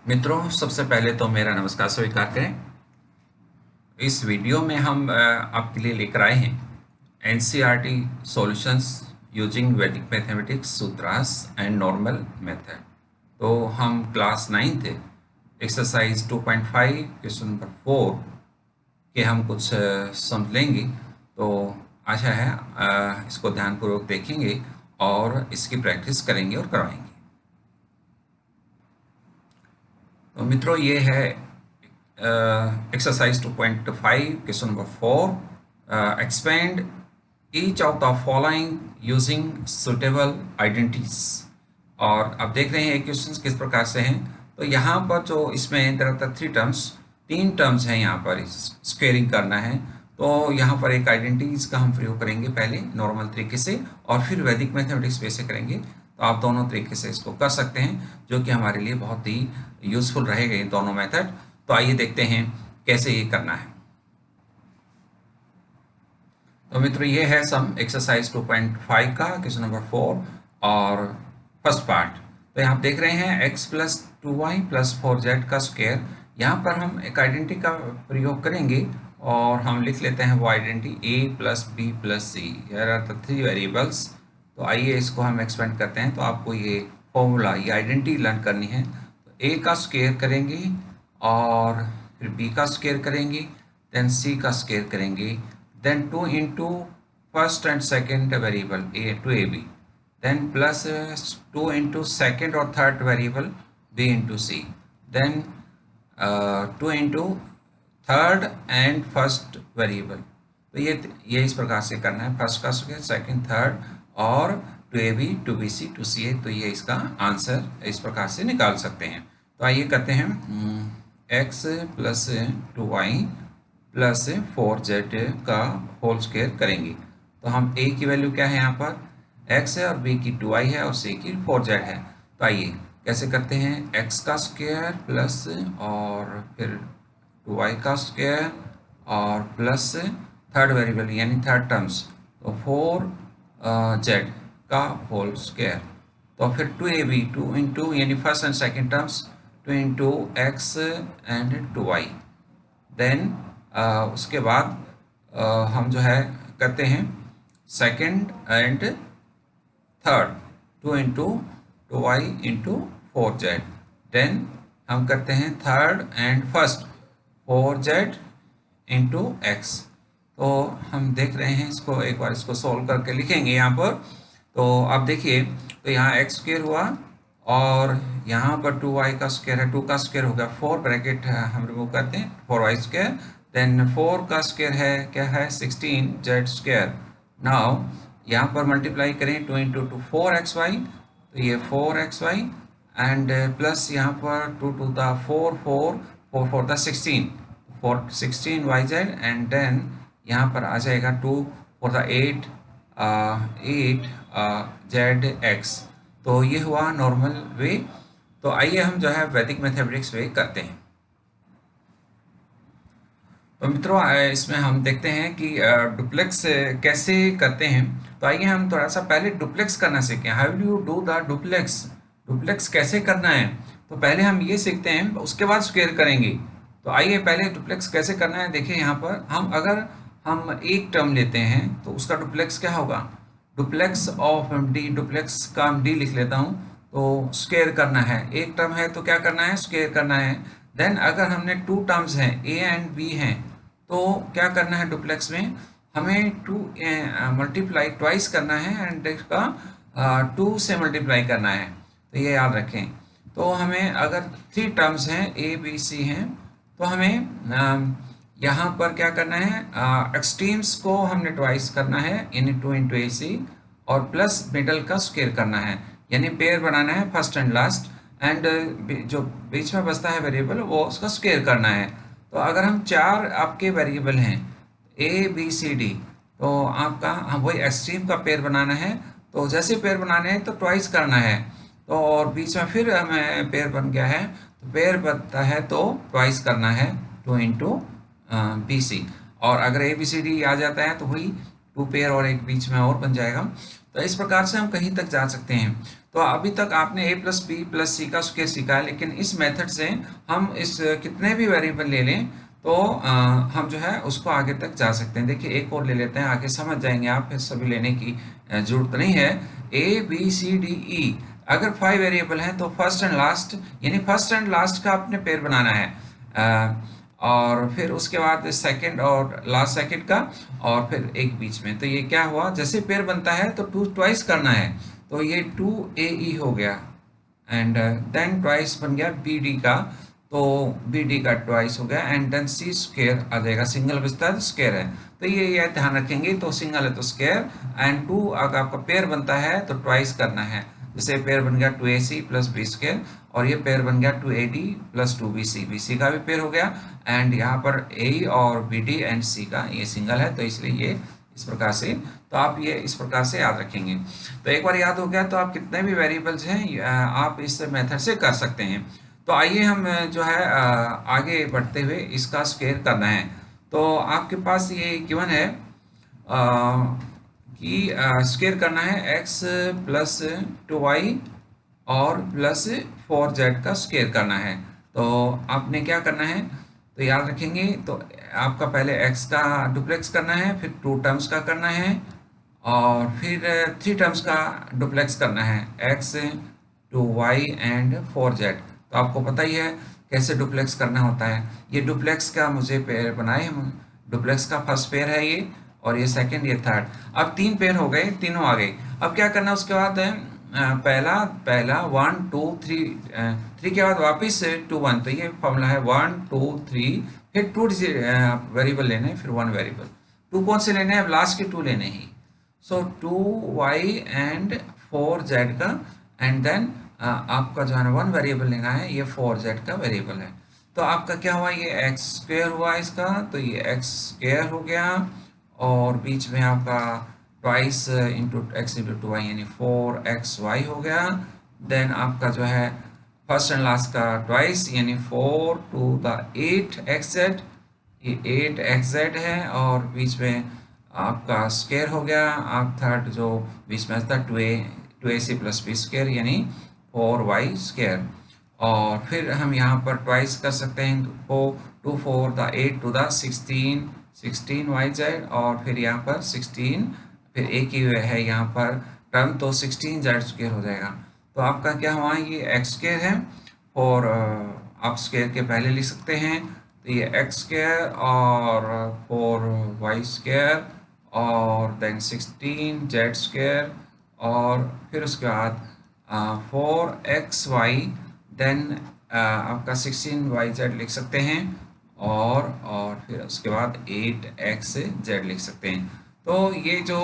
मित्रों, सबसे पहले तो मेरा नमस्कार स्वीकार करें। इस वीडियो में हम आपके लिए लेकर आए हैं एनसीईआरटी सॉल्यूशंस यूजिंग वैदिक मैथमेटिक्स सूत्रास एंड नॉर्मल मेथड। तो हम क्लास 9 थे, एक्सरसाइज 2.5 क्वेश्चन नंबर 4 के हम कुछ समझ लेंगे। तो आशा है इसको ध्यानपूर्वक देखेंगे और इसकी प्रैक्टिस करेंगे और करवाएंगे। तो मित्रों, ये है exercise 2.5 question number 4, expand each of the following using suitable identities। और अब देख रहे हैं क्वेश्चंस किस प्रकार से हैं। तो यहाँ पर जो इसमें दरअसल तीन टर्म्स हैं, यहाँ पर स्क्वेयरिंग करना है। तो यहाँ पर एक आइडेंटिटीज का हम प्रयोग करेंगे पहले नॉर्मल तरीके से, और फिर वैदिक मैथमेटिक्स पे से करेंगे। तो आप दोनों तरीके से इसको कर सकते हैं, जो कि हमारे लिए बहुत ही यूजफुल रहेगा ये दोनों मेथड। तो आइए देखते हैं कैसे ये करना है। तो मित्रों, ये है सम एक्सरसाइज 2.5 का क्वेश्चन नंबर 4 और फर्स्ट पार्ट। तो यहाँ आप देख रहे हैं x + 2y + 4z का स्क्वायर। यहाँ पर हम एक आइडेंटिटी का प्रयोग करेंगे और हम लिख लेते हैं वो identity a + b + c। Here are the 3 variables. तो आइए इसको हम एक्सपेंड करते हैं। तो आपको ये फॉर्मूला, ये आइडेंटिटी लर्न करनी है। तो a का स्क्वायर करेंगे और फिर b का स्क्वायर करेंगे, देन c का स्क्वायर करेंगे, then 2 into first and second variable a to ab, then plus 2 into second or third variable b into c, then 2 into third and first variable। तो ये इस प्रकार से करना है, फर्स्ट का स्क्वायर, सेकंड, थर्ड और two A B, two B C, two C A. तो ये इसका आंसर इस प्रकार से निकाल सकते हैं। तो आइए करते हैं x + 2y + 4z का होल स्क्वायर करेंगे। तो हम a की वैल्यू क्या है, यहाँ पर x है और b की 2y है और c की 4z है। तो आइए कैसे करते हैं, x का स्क्वायर प्लस और फिर 2y का स्क्वायर और प्लस थर्ड वेरिएबल यानी थर्ड टर्म्स, तो 4z का होल स्क्वायर। तो फिर 2ab, 2 इंटू यानी first and second terms, 2 into x and 2y। Then उसके बाद हम जो है करते हैं second and third, 2 into 2y into 4z। Then हम करते हैं third and first, 4z into x। तो हम देख रहे हैं इसको, एक बार इसको सॉल्व करके लिखेंगे यहाँ पर। तो आप देखिए, तो यहाँ x स्क्वायर हुआ और यहाँ पर 2y का स्क्वायर है, 2 का स्क्वायर हो गया, 4 ब्रैकेट हम रिमूव करते हैं, 4y स्क्वायर। देन 4 का स्क्वायर है क्या है, 16z स्क्वायर। नाउ यहाँ पर मल्टीप्लाई करें 2 इंटू 2 4xy, तो ये 4xy एंड प्लस यहाँ पर 2 to the 4 4 4 4 the 16 yz and then यहाँ पर आ जाएगा 2 4 द 8 zx। तो ये हुआ नॉर्मल वे। तो आइए हम जो है वैदिक मैथमेटिक्स वे करते हैं। तो मित्रों, इसमें हम देखते हैं कि डुप्लेक्स कैसे करते हैं। तो आइए हम थोड़ा सा पहले डुप्लेक्स करना सीखें। How do you do the duplex, duplex कैसे करना है। तो पहले हम ये सीखते हैं, उसके बाद स्क्वायर करेंगे। तो आइए पहले डुप्लेक्स कैसे करना है। देखिए यहाँ पर अगर हम एक टर्म लेते हैं तो उसका डुप्लेक्स क्या होगा, डुप्लेक्स ऑफ डी, डुप्लेक्स का डी लिख लेता हूँ। तो स्क्वायर करना है, एक टर्म है तो क्या करना है, स्क्वायर करना है। देन अगर हमने 2 टर्म्स हैं, ए एंड बी हैं, तो क्या करना है डुप्लेक्स में, हमें 2 मल्टीप्लाई ट्वाइस करना है एंड इसका 2 से मल्टीप्लाई करना है। तो ये याद रखें। तो हमें अगर 3 टर्म्स हैं, ए बी सी हैं, तो हमें यहाँ पर क्या करना है, एक्सट्रीम्स को हमने ट्वाइस करना है यानी 2 इंटू ए सी, और प्लस मिडल का स्क्वायर करना है, यानी पेयर बनाना है फर्स्ट एंड लास्ट, एंड जो बीच में बचता है वेरिएबल वो उसका स्क्वायर करना है। तो अगर हम 4 आपके वेरिएबल हैं ए बी सी डी, तो आपका वही एक्सट्रीम का पेयर बनाना है। तो जैसे पेयर बनाने हैं तो ट्वाइस करना है, तो और बीच में फिर हमें पेयर बन गया है, तो पेयर बनता है तो ट्वाइस करना है, 2 इंटू बी सी। और अगर ए बी सी डी आ जाता है तो वही 2 पेयर और एक बीच में और बन जाएगा। तो इस प्रकार से हम कहीं तक जा सकते हैं। तो तो अभी तक आपने a प्लस बी प्लस सी का स्क्वायर सीखा है, लेकिन इस मेथड से हम इस कितने भी वेरिएबल ले लें तो हम जो है उसको आगे तक जा सकते हैं। देखिए एक और ले लेते हैं, आगे समझ जाएंगे आप, फिर सभी लेने की जरूरत नहीं है। A B C D E, अगर 5 वेरिएबल हैं तो फर्स्ट एंड लास्ट, यानी फर्स्ट एंड लास्ट का आपने पेयर बनाना है, और फिर उसके बाद सेकंड और लास्ट सेकंड का, और फिर एक बीच में। तो ये क्या हुआ, जैसे पेयर बनता है तो 2 ट्वाइस करना है, तो ये 2AE हो गया, एंड देन ट्वाइस बन गया BD का, तो BD का ट्वाइस हो गया, एंड देन C स्क्वायर आ जाएगा, सिंगल बचता है तो स्क्वायर है, तो ये ध्यान रखेंगे। तो सिंगल है तो स्क्वायर, एंड 2 अगर आपका पेयर बनता है तो ट्वाइस करना है। जैसे पेयर बन गया 2AC प्लस बी स्क्वायर, और ये पेयर बन गया 2AD प्लस 2BC, BC का भी पेयर हो गया, एंड यहाँ पर A और BD एंड C का ये सिंगल है, तो इसलिए ये इस प्रकार से, तो आप ये इस प्रकार से याद रखेंगे। तो एक बार याद हो गया तो आप कितने भी वेरिएबल्स हैं आप इस मेथड से कर सकते हैं। तो आइए हम जो है आगे बढ़ते हुए इसका स्क्वायर करना है। तो आपके पास ये गिवन है कि स्क्वायर करना है x प्लस 2y और प्लस 4z का स्क्वायर करना है। तो आपने क्या करना है, तो याद रखेंगे, तो आपका पहले x का डुप्लेक्स करना है, फिर 2 टर्म्स का करना है, और फिर 3 टर्म्स का डुप्लेक्स करना है, x 2y एंड 4z। तो आपको पता ही है कैसे डुप्लेक्स करना होता है। ये डुप्लेक्स का मुझे पेयर बनाए हम, डुप्लेक्स का फर्स्ट पेयर है ये, और ये सेकंड, ये थर्ड। अब 3 पेयर हो गए, तीनों आ गए। अब क्या करना, उसके बाद पहला 1 2 3, 3 के बाद वापस 2 1, तो ये फॉर्मूला है 1 2 3, फिर 2 वेरिएबल लेने, फिर 1 वेरिएबल। 2 कौन से लेने हैं, अब लास्ट के 2 लेने ही। सो 2y एंड 4z का, एंड देन आपका जो है ना 1 वेरिएबल लेना है, ये 4z का वेरिएबल है। तो आपका क्या हुआ, ये x स्क्वायर हुआ इसका, तो ये x स्क्वायर हो गया, और बीच में आपका twice into x into 2y यानी 4xy हो गया। देन आपका जो है फर्स्ट एंड लास्ट का ट्वाइस यानी 4 टू द 8xz, ये 8xz है, और बीच में आपका स्क्वायर हो गया। आप थर्ड जो बीच में था 2ac प्लस बी स्क्वायर यानी 4y स्क्वायर, और फिर हम यहाँ पर ट्वाइस कर सकते हैं, 2 4 द 8 टू द 16yz, और फिर यहाँ पर 16, फिर एक ही है यहाँ पर टर्म, तो 16z स्क्वायर हो जाएगा। तो आपका क्या हुआ, ये x स्क्वायर है, और आप स्क्वायर के पहले लिख सकते हैं, तो ये x स्क्वायर और 4y स्क्वायर, और देन 16z स्क्वायर, और फिर उसके बाद 4xy, देन आपका 16yz लिख सकते हैं, और फिर उसके बाद 8xz लिख सकते हैं। तो ये जो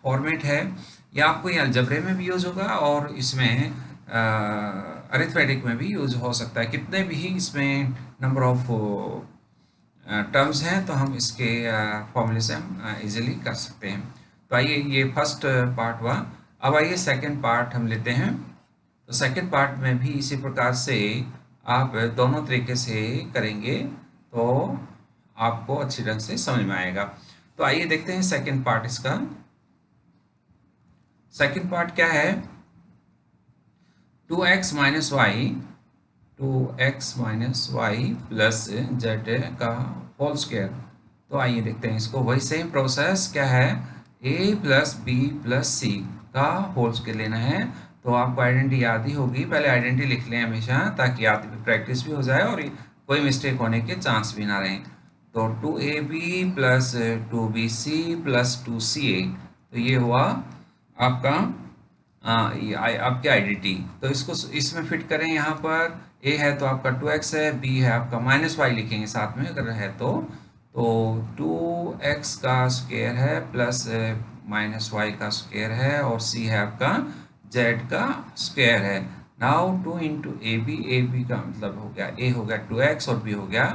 फॉर्मेट है ये आपको ये अलजबरे में भी यूज़ होगा, और इसमें अरिथमेटिक में भी यूज़ हो सकता है। कितने भी इसमें नंबर ऑफ टर्म्स हैं तो हम इसके फॉर्मूले से हम इजीली कर सकते हैं। तो आइए, ये फर्स्ट पार्ट हुआ। अब आइए सेकंड पार्ट हम लेते हैं। तो सेकंड पार्ट में भी इसी प्रकार से आप दोनों तरीके से करेंगे तो आपको अच्छी ढंग से समझ में आएगा। तो आइए देखते हैं सेकंड पार्ट इसका। सेकंड पार्ट क्या है, 2x minus y plus z का होल स्क्वायर। तो आइए देखते हैं इसको। वही सेम प्रोसेस क्या है, a प्लस बी प्लस सी का होल स्क्वायर लेना है। तो आपको आइडेंटिटी याद ही होगी, पहले आइडेंटिटी लिख लें हमेशा, ताकि याद प्रैक्टिस भी हो जाए और कोई मिस्टेक होने के चांस भी ना रहें। तो 2ab plus 2bc plus 2ca, तो ये हुआ आपका आपकी आइडेंटिटी। तो इसको इसमें फिट करें, यहाँ पर a है तो आपका 2x है, b है आपका माइनस वाई लिखेंगे साथ में अगर है तो 2x का स्क्वायर है प्लस माइनस वाई का स्क्वायर है, और c है आपका z का स्क्वायर है। नाउ 2 इंटू ए बी का मतलब हो गया, a हो गया 2x और b हो गया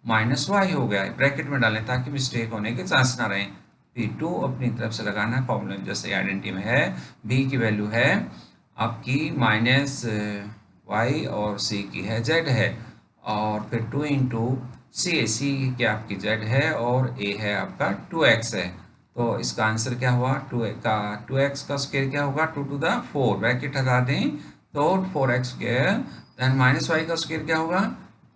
माइनस वाई हो गया। ब्रैकेट में डालें ताकि मिस्टेक होने के चांस ना रहें। P2 अपनी तरफ से लगाना है, फॉर्मूले में जैसे आइडेंटिटी में है। b की वैल्यू है आपकी माइनस वाई और c की है z है, और फिर 2 इंटू सी की आपकी z है, और a है आपका 2x है। तो इसका आंसर क्या हुआ, 2x का स्क्वायर क्या होगा, 2 टू द 4, ब्रैकेट हटा दें तो 4x square, then minus y का स्क्वायर क्या होगा,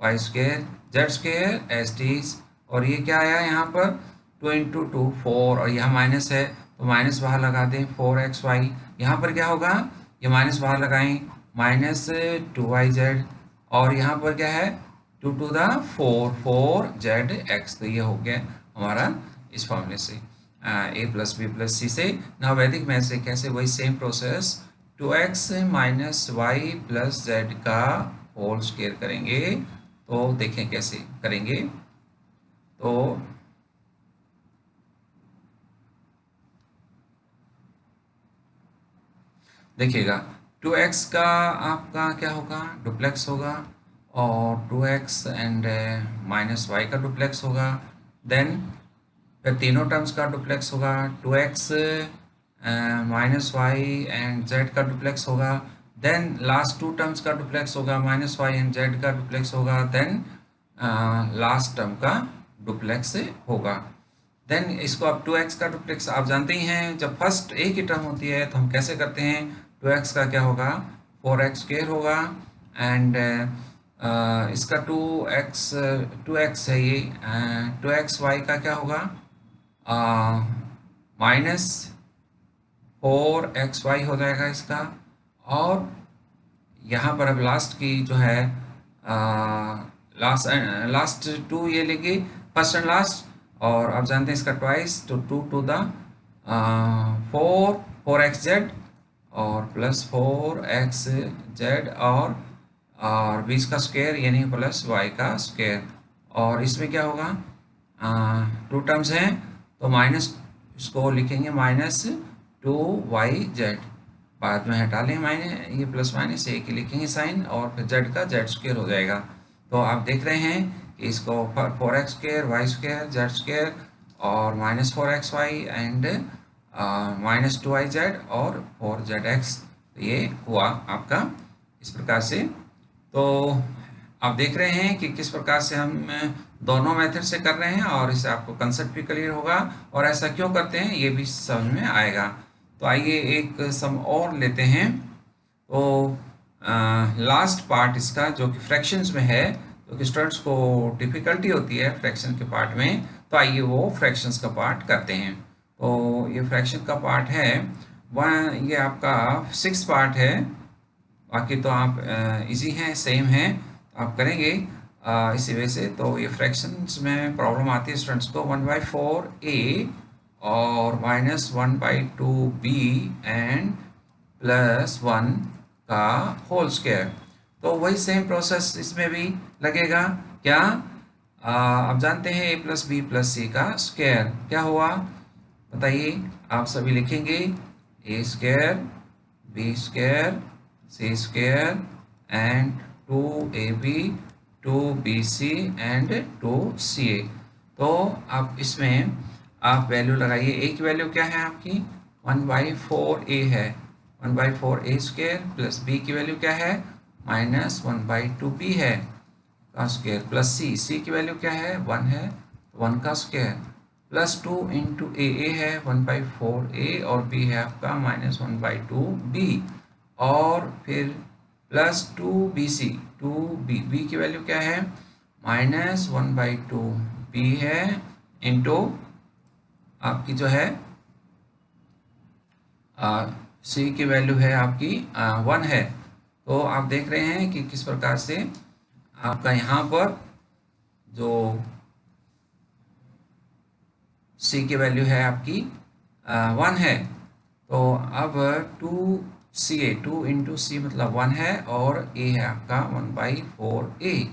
y square, Z square s t, और ये क्या आया यहाँ पर 2 इंटू 2 4, और यहाँ माइनस है तो माइनस बाहर लगा दें, 4xy, यहाँ पर क्या होगा, ये माइनस बाहर लगाएं, माइनस 2yz, और यहाँ पर क्या है 2 टू द 4 4zx, तो ये हो गया हमारा इस फॉर्मूले से a plus b plus c से। ना वैदिक मैथ से कैसे, वही same process 2x minus y plus z का होल स्क्वायर करेंगे, तो देखें कैसे करेंगे। तो देखिएगा 2x का आपका क्या होगा, डुप्लेक्स होगा, और 2x एंड माइनस वाई का डुप्लेक्स होगा, देन फिर तीनों टर्म्स का डुप्लेक्स होगा, 2x minus y and z का डुप्लेक्स होगा, देन लास्ट टू टर्म्स का डुप्लेक्स होगा, माइनस वाई एंड जेड का डुप्लेक्स होगा, देन लास्ट टर्म का डुप्लेक्स होगा। देन इसको अब 2x का डुप्लेक्स आप जानते ही हैं, जब फर्स्ट एक ही टर्म होती है तो हम कैसे करते हैं, 2x का क्या होगा 4x स्क्वायर होगा, एंड इसका 2x है ये, 2xy का क्या होगा माइनस 4xy हो जाएगा इसका, और यहाँ पर अब लास्ट की जो है लास्ट टू ये लेंगे, फर्स्ट एंड लास्ट, और आप जानते हैं इसका ट्वाइस, तो 2 टू द 4xz और प्लस 4xz, और बीच का स्क्वायर यानी प्लस y का स्क्वायर, और इसमें क्या होगा टू टर्म्स हैं तो माइनस, इसको लिखेंगे माइनस 2yz, बाद में हटा लें माइनस, ये प्लस माइनस एक ही लिखेंगे साइन, और फिर जेड का जेड स्क्वायर हो जाएगा। तो आप देख रहे हैं कि इसको 4x square Y square Z square और minus 4xy and minus 2yz और 4zx, तो ये हुआ आपका इस प्रकार से। तो आप देख रहे हैं कि किस प्रकार से हम दोनों मेथड से कर रहे हैं, और इससे आपको कंसेप्ट भी क्लियर होगा, और ऐसा क्यों करते हैं ये भी समझ में आएगा। तो आइए एक सम और लेते हैं। तो लास्ट पार्ट इसका जो कि फ्रैक्शंस में है, तो कि स्टूडेंट्स को डिफ़िकल्टी होती है फ्रैक्शन के पार्ट में, तो आइए वो फ्रैक्शंस का पार्ट करते हैं। तो ये फ्रैक्शन का पार्ट है वह, ये आपका 6 पार्ट है, बाकी तो आप इजी हैं सेम हैं, तो आप करेंगे इसी वजह से। तो ये फ्रैक्शंस में प्रॉब्लम आती है स्टूडेंट्स को 1/4a और -1/2b एंड +1 का होल स्क्वायर। तो वही सेम प्रोसेस इसमें भी लगेगा, क्या आप जानते हैं a प्लस बी प्लस सी का स्क्वायर क्या हुआ, बताइए। आप सभी लिखेंगे a square b square c square and 2ab 2bc and 2ca। तो आप इसमें आप वैल्यू लगाइए, a की वैल्यू क्या है आपकी 1/4a है, 1/4a स्क्वायर, प्लस b की वैल्यू क्या है -1/2b है का स्क्वायर, प्लस c की वैल्यू क्या है 1 है, 1 का स्क्वायर, प्लस 2 इंटू a है 1/4a, और b है आपका -1/2b, और फिर प्लस 2bc, 2b की वैल्यू क्या है -1/2b है, इंटू आपकी जो है c की वैल्यू है आपकी 1 है। तो आप देख रहे हैं कि किस प्रकार से आपका यहाँ पर जो c की वैल्यू है आपकी 1 है। तो अब 2 इंटू सी मतलब 1 है, और a है आपका 1/4a।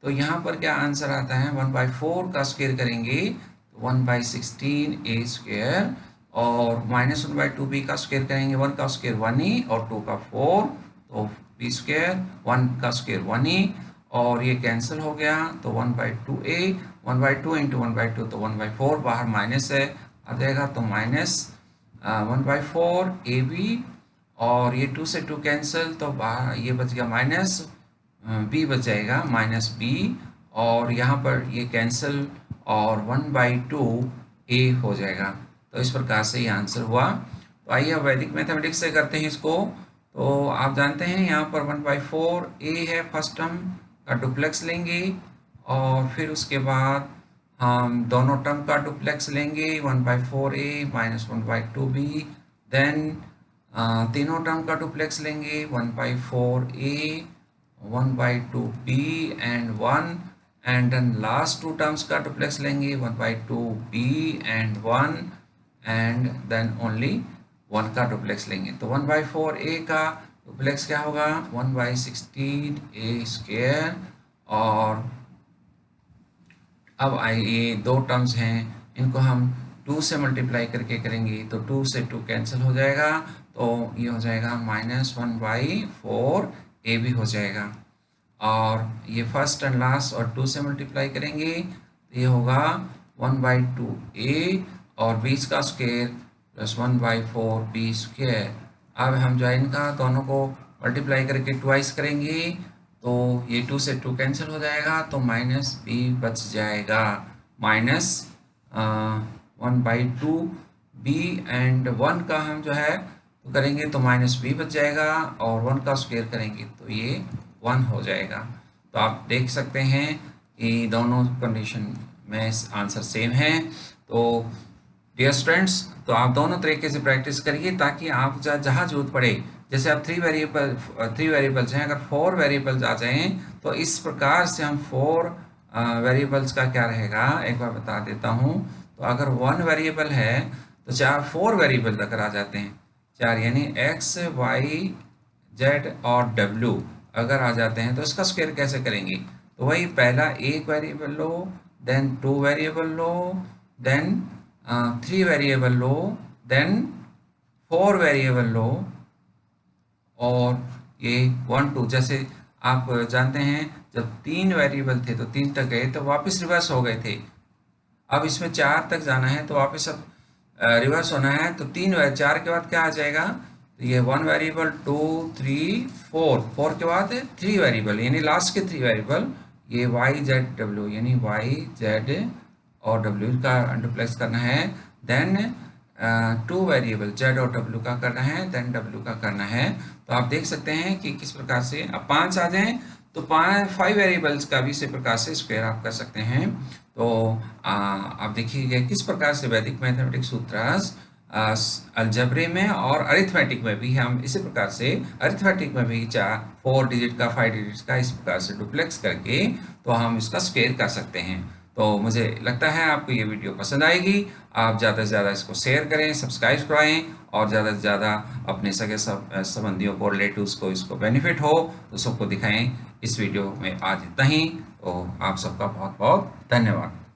तो यहाँ पर क्या आंसर आता है 1/4 का स्क्वायर करेंगे तो 1/16a स्क्वायर, और -1/2b का स्क्वायर करेंगे 1 का स्क्वायर 1 ही, और 2 का 4, तो b स्क्वायर 1 का स्क्वायर 1 ही, और ये कैंसिल हो गया, तो 1/2a, 1/2 इंटू 1/2 तो 1/4, बाहर माइनस है आ जाएगा, तो -1/4ab, और ये 2 से 2 कैंसिल, तो बाहर ये बच गया माइनस b बच जाएगा -b, और यहाँ पर ये कैंसिल, और 1/2a हो जाएगा। तो तो इस प्रकार से ये आंसर हुआ। तो आइए अब वैदिक मैथमेटिक्स से करते हैं इसको। तो आप जानते हैं यहाँ पर 1/4 ए है, फर्स्ट टर्म का डुप्लेक्स लेंगे और फिर उसके बाद हम दोनों टर्म का डुप्लेक्स लेंगे 1/4 ए माइनस 1/2 बी। देन तीनों टर्म का डुप्लेक्स लेंगे 1/4 a 1/2 b and 1, and then last two terms का डुप्लेक्स लेंगे 1/2 b and 1, and then only 1 का डुप्लेक्स लेंगे। तो 1/4 ए का डुप्लेक्स क्या होगा 1/16 ए स्क्वायर। और अब ये दो टर्म्स हैं, इनको हम 2 से मल्टीप्लाई करके करेंगे तो 2 से 2 कैंसिल हो जाएगा, तो ये हो जाएगा -1/4 ए भी हो जाएगा। और ये फर्स्ट एंड लास्ट और 2 से मल्टीप्लाई करेंगे तो ये होगा 1/2 ए और बीच का स्क्वायर प्लस 1/4 बी स्क्वायर। अब हम जो है इनका दोनों को मल्टीप्लाई करके ट्वाइस करेंगे तो ये 2 से 2 कैंसिल हो जाएगा, तो माइनस बी बच जाएगा, माइनस 1/2 बी एंड 1 का हम जो है तो करेंगे तो माइनस बी बच जाएगा, और 1 का स्क्वायर करेंगे तो ये 1 हो जाएगा। तो आप देख सकते हैं कि दोनों कंडीशन में आंसर सेम है। तो डियर स्टूडेंट्स, तो आप दोनों तरीके से प्रैक्टिस करिए ताकि आप जहाँ जरूरत पड़े, जैसे आप 3 वेरिएबल्स हैं, अगर 4 वेरिएबल्स आ जाएं तो इस प्रकार से हम 4 वेरिएबल्स का क्या रहेगा एक बार बता देता हूँ। तो अगर 1 वेरिएबल है तो 4 वेरिएबल अगर आ जाते हैं, 4 यानी x y z और w अगर आ जाते हैं तो इसका स्क्वायर कैसे करेंगे। तो वही पहला एक वेरिएबल लो, देन 2 वेरिएबल लो, देन 3 वेरिएबल लो, देन 4 वेरिएबल लो, और ये 1 2 जैसे आप जानते हैं जब 3 वेरिएबल थे तो 3 तक गए तो वापस रिवर्स हो गए थे। अब इसमें 4 तक जाना है तो वापस अब रिवर्स होना है, तो 4 के बाद क्या आ जाएगा, तो ये 1 वेरिएबल 2 3 4 के बाद 3 वेरिएबल यानी लास्ट के 3 वेरिएबल, ये y z w यानी y z और w का डुप्लेक्स करना है, देन 2 वेरिएबल z और w का करना है, देन w का करना है। तो आप देख सकते हैं कि किस प्रकार से अब 5 आ जाएं तो 5 वेरिएबल्स का भी इसी प्रकार से स्क्वायर आप कर सकते हैं। तो आप देखिए किस प्रकार से वैदिक मैथमेटिक्स सूत्रास अलजेब्रे में और अरिथमेटिक में भी हम इसी प्रकार से, अरिथमेटिक में भी 4 डिजिट का 5 डिजिट का इस प्रकार से डुप्लेक्स करके तो हम इसका स्क्वायर कर सकते हैं। तो मुझे लगता है आपको ये वीडियो पसंद आएगी। आप ज़्यादा से ज़्यादा इसको शेयर करें, सब्सक्राइब कराएं और ज़्यादा से ज़्यादा अपने सगे संबंधियों को, रिलेटिव्स को इसको बेनिफिट हो तो सबको दिखाएं। इस वीडियो में आज इतना ही। तो आप सबका बहुत बहुत धन्यवाद।